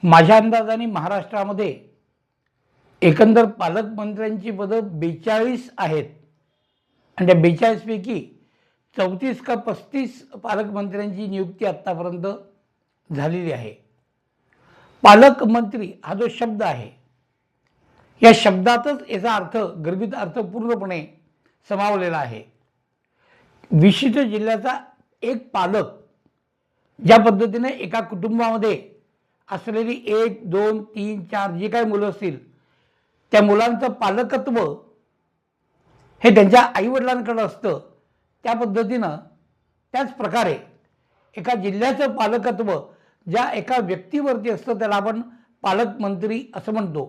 माझ्या अंदाजाने महाराष्ट्रामध्ये एकंदर पालकमंत्र्यांची पदं 42 आहेत आणि त्या 42 पैकी 34 का 35 पालकमंत्र्यांची नियुक्ती आत्तापर्यंत झालेली आहे. पालकमंत्री हा जो शब्द आहे, या शब्दातच याचा अर्थ, गर्भित अर्थ पूर्णपणे समावलेला आहे. विशिष्ट जिल्ह्याचा एक पालक ज्या पद्धतीने एका कुटुंबामध्ये असलेली 1, 2, 3, 4 जी काही मुलं असतील, त्या मुलांचं पालकत्व हे त्यांच्या आईवडिलांकडे असतं. त्या पद्धतीनं त्याच प्रकारे एका जिल्ह्याचं पालकत्व ज्या एका व्यक्तीवरती असतं त्याला आपण पालकमंत्री असं म्हणतो.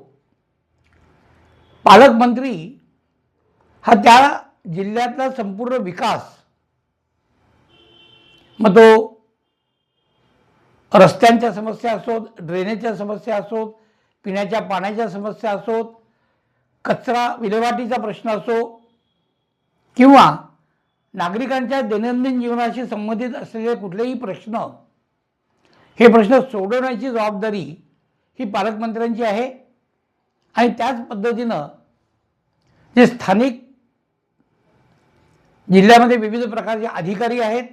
पालकमंत्री हा त्या जिल्ह्यातला संपूर्ण विकास, मग तो रस्त्यांच्या समस्या असोत, ड्रेनेजच्या समस्या असोत, पिण्याच्या पाण्याच्या समस्या असोत, कचरा विल्हेवाटीचा प्रश्न असो किंवा नागरिकांच्या दैनंदिन जीवनाशी संबंधित असलेले कुठलेही प्रश्न, हे प्रश्न सोडवण्याची जबाबदारी ही पालकमंत्र्यांची आहे. आणि त्याच पद्धतीनं जे स्थानिक जिल्ह्यामध्ये विविध प्रकारचे अधिकारी आहेत,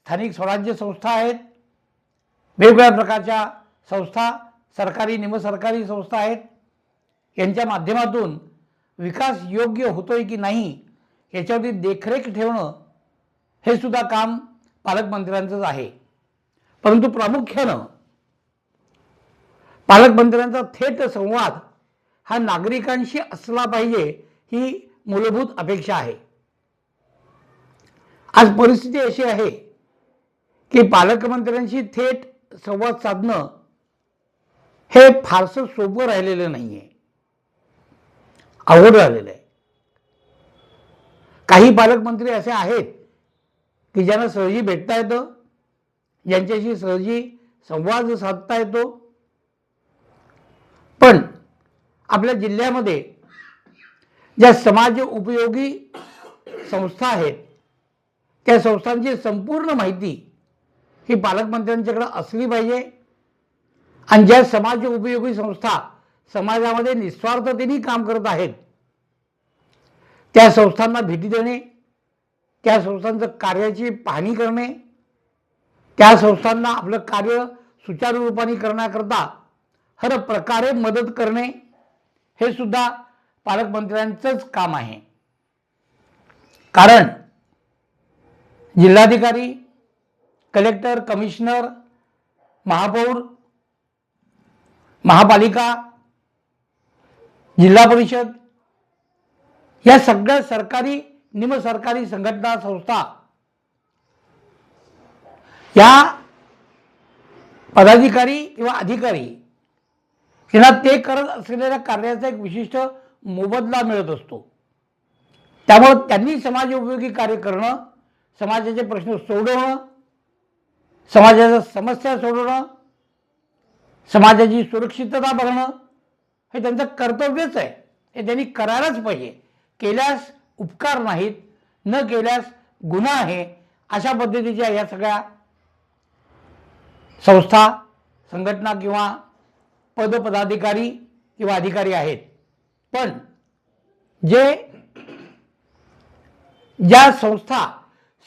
स्थानिक स्वराज्य संस्था आहेत, वेगवेगळ्या प्रकारच्या संस्था, सरकारी निमसरकारी संस्था आहेत, यांच्या माध्यमातून विकास योग्य होतोय की नाही याच्यावरती देखरेख ठेवणं हे सुद्धा काम पालकमंत्र्यांचंच आहे. परंतु प्रामुख्यानं पालकमंत्र्यांचा थेट संवाद हा नागरिकांशी असला पाहिजे, ही मूलभूत अपेक्षा आहे. आज परिस्थिती अशी आहे की पालकमंत्र्यांशी थेट संवाद साधणं हे फारसं सोपं राहिलेलं नाही आहे, अवघड राहिलेलं आहे. काही पालकमंत्री असे आहेत की ज्यांना सहजी भेटता येतं, ज्यांच्याशी सहजी संवाद साधता येतो, पण आपल्या जिल्ह्यामध्ये ज्या समाज उपयोगी संस्था आहेत, त्या संस्थांची संपूर्ण माहिती ही पालकमंत्र्यांच्याकडे असली पाहिजे. आणि ज्या समाज उपयोगी संस्था समाजामध्ये निस्वार्थतेने काम करत आहेत, त्या संस्थांना भेटी देणे, त्या संस्थांचं कार्याची पाहणी करणे, त्या संस्थांना आपलं कार्य सुचारू रूपाने करण्याकरता हर प्रकारे मदत करणे, हे सुद्धा पालकमंत्र्यांचंच काम आहे. कारण जिल्हाधिकारी, कलेक्टर, कमिशनर, महापौर, महापालिका, जिल्हा परिषद या सगळ्या सरकारी निमसरकारी संघटना संस्था या पदाधिकारी किंवा अधिकारी यांना ते करत असलेल्या कार्याचा एक विशिष्ट मोबदला मिळत असतो. त्यामुळे त्यांनी समाज उपयोगी कार्य करणं, समाजाचे प्रश्न सोडवणं, समाजाच्या समस्या सोडवणं, समाजाची सुरक्षितता बघणं हे त्यांचं कर्तव्यच आहे. हे त्यांनी करायलाच पाहिजे. केल्यास उपकार नाहीत, न केल्यास गुन्हा आहे, अशा पद्धतीच्या या सगळ्या संस्था, संघटना किंवा पदाधिकारी किंवा अधिकारी आहेत. पण ज्या संस्था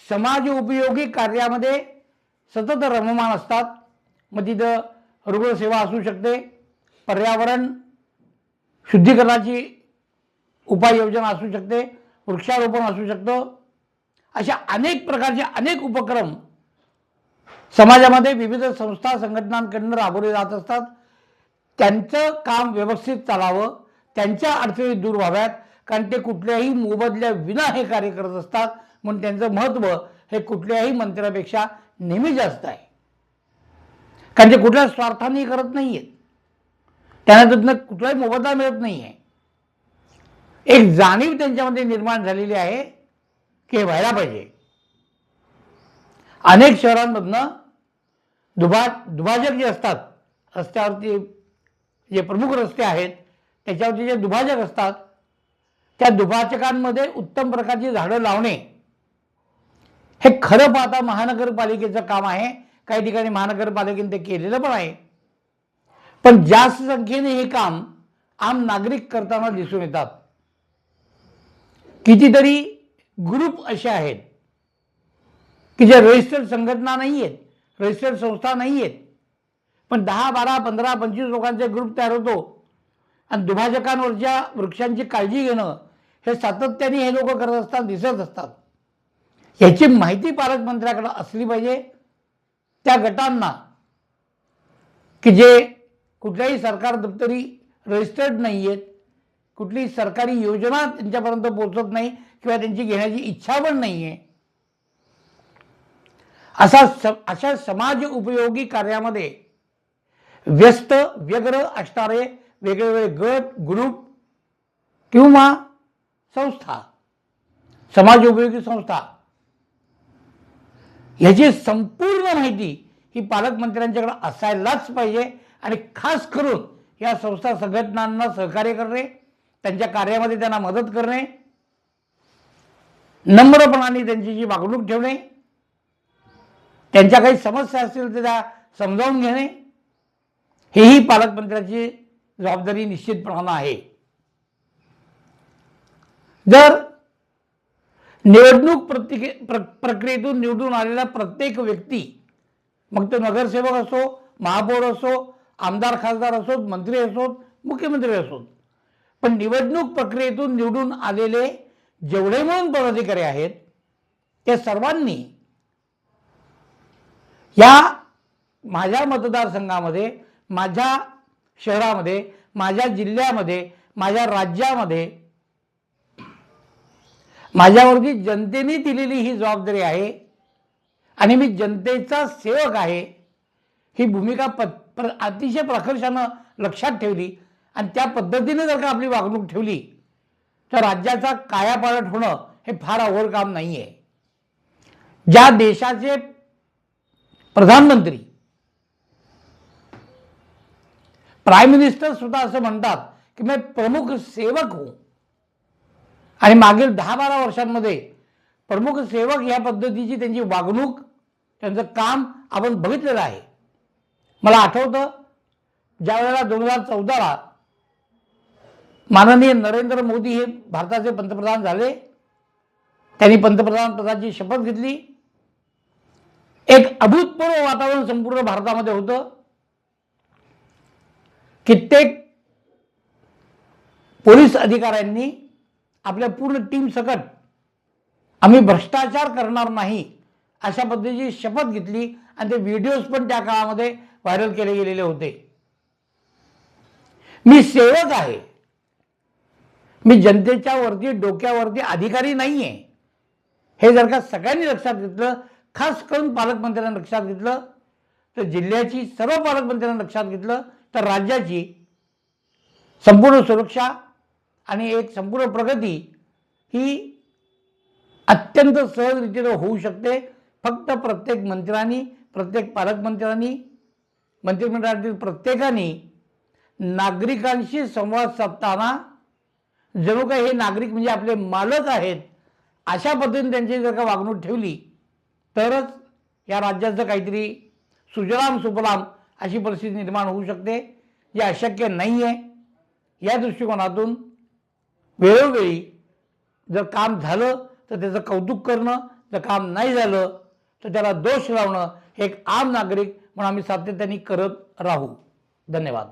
समाज उपयोगी कार्यामध्ये सतत रममाण असतात, मग तिथं रुग्णसेवा असू शकते, पर्यावरण शुद्धीकरणाची उपाययोजना असू शकते, वृक्षारोपण असू शकतं, अशा अनेक प्रकारचे अनेक उपक्रम समाजामध्ये विविध संस्था संघटनांकडून राबवले जात असतात. त्यांचं काम व्यवस्थित चालावं, त्यांच्या अडचणी दूर व्हाव्यात, कारण ते कुठल्याही मोबदल्या विना हे कार्य करत असतात. म्हणून त्यांचं महत्त्व हे कुठल्याही मंत्र्यापेक्षा नेहमी जास्त आहे. कारण ते कुठल्या स्वार्थाने करत नाही आहेत, त्यांना त्यातनं कुठलाही मोबदला मिळत नाही आहे. एक जाणीव त्यांच्यामध्ये निर्माण झालेली आहे की हे व्हायला पाहिजे. अनेक शहरांमधनं दुभाजक जे असतात, रस्त्यावरती जे प्रमुख रस्ते आहेत त्याच्यावरती जे दुभाजक असतात, त्या दुभाजकांमध्ये उत्तम प्रकारची झाडं लावणे हे खरं पाहता महानगरपालिकेचं काम आहे. काही ठिकाणी महानगरपालिकेने ते केलेलं पण आहे. पण जास्त संख्येने हे काम आम नागरिक करताना दिसून येतात. कितीतरी ग्रुप असे आहेत की जे रजिस्टर्ड संघटना नाही आहेत, रजिस्टर्ड संस्था नाही आहेत, पण 10, 12, 15, 25 लोकांचे ग्रुप तयार होतो आणि दुभाजकांवरच्या वृक्षांची काळजी घेणं हे सातत्याने हे लोक करत असताना दिसत असतात. याची माहिती पालकमंत्र्याकडे असली पाहिजे. त्या गटांना की जे कुठल्याही सरकार दप्तरी रजिस्टर्ड नाही आहेत, कुठलीही सरकारी योजना त्यांच्यापर्यंत पोहोचत नाही किंवा त्यांची घेण्याची इच्छा पण नाही आहे, अशा समाज उपयोगी कार्यामध्ये व्यस्त व्यग्र असणारे वेगवेगळे गट, ग्रुप किंवा संस्था, समाज उपयोगी संस्था, याची संपूर्ण माहिती ही पालकमंत्र्यांच्याकडे असायलाच पाहिजे. आणि खास करून या संस्था संघटनांना सहकार्य करणे, त्यांच्या कार्यामध्ये त्यांना मदत करणे, नम्रपणाने त्यांची जी वागणूक ठेवणे, त्यांच्या काही समस्या असतील तर त्या समजावून घेणे, हेही पालकमंत्र्याची जबाबदारी निश्चितपणाने आहे. जर निवडणूक प्रक्रियेतून निवडून आलेला प्रत्येक व्यक्ती, मग तो नगरसेवक असो, महापौर असो, आमदार खासदार असोत, मंत्री असोत, मुख्यमंत्री असोत, पण निवडणूक प्रक्रियेतून निवडून आलेले जेवढे म्हणून पदाधिकारी आहेत त्या सर्वांनी या माझ्या मतदारसंघामध्ये, माझ्या शहरामध्ये, माझ्या जिल्ह्यामध्ये, माझ्या राज्यामध्ये माझ्यावरती जनतेने दिलेली ही जबाबदारी आहे आणि मी जनतेचा सेवक आहे, ही भूमिका अतिशय प्रकर्षानं लक्षात ठेवली आणि त्या पद्धतीने जर का आपली वागणूक ठेवली तर राज्याचा कायापालट होणं हे फार अवघड काम नाही आहे. ज्या देशाचे प्रधानमंत्री, प्राईम मिनिस्टर सुद्धा असं म्हणतात की मैं प्रमुख सेवक हूं, आणि मागील 10-12 वर्षांमध्ये प्रमुख सेवक या पद्धतीची त्यांची वागणूक, त्यांचं काम आपण बघितलेलं आहे. मला आठवतं ज्या वेळेला 2014ला माननीय नरेंद्र मोदी हे भारताचे पंतप्रधान झाले, त्यांनी पंतप्रधान पदाची शपथ घेतली. एक अभूतपूर्व वातावरण संपूर्ण भारतामध्ये होतं. कित्येक पोलीस अधिकाऱ्यांनी आपल्या पूर्ण टीम सकट आम्ही भ्रष्टाचार करणार नाही अशा पद्धतीची शपथ घेतली आणि ते व्हिडिओज पण त्या काळामध्ये व्हायरल केले गेलेले होते. मी सेवक आहे, मी जनतेच्या वरती, डोक्यावरती अधिकारी नाहीये, हे जर का सगळ्यांनी लक्षात घेतलं, खास करून पालकमंत्र्यांनी लक्षात घेतलं, तर जिल्ह्याची सर्व पालकमंत्र्यांनी लक्षात घेतलं तर राज्याची संपूर्ण सुरक्षा आणि एक संपूर्ण प्रगती ही अत्यंत सहजरीतीने होऊ शकते. फक्त प्रत्येक मंत्र्यांनी, प्रत्येक पालकमंत्र्यांनी, मंत्रिमंडळातील प्रत्येकाने नागरिकांशी संवाद साधताना जणू काही हे नागरिक म्हणजे आपले मालक आहेत अशा पद्धतीने त्यांची जर का वागणूक ठेवली तरच या राज्याचं काहीतरी सुजलाम सुफलाम अशी परिस्थिती निर्माण होऊ शकते, जे अशक्य नाही आहे. या दृष्टिकोनातून वेळोवेळी जर काम झालं तर त्याचं कौतुक करणं, जर काम नाही झालं तर त्याला दोष लावणं हे एक आम नागरिक म्हणून आम्ही सातत्याने करत राहू. धन्यवाद.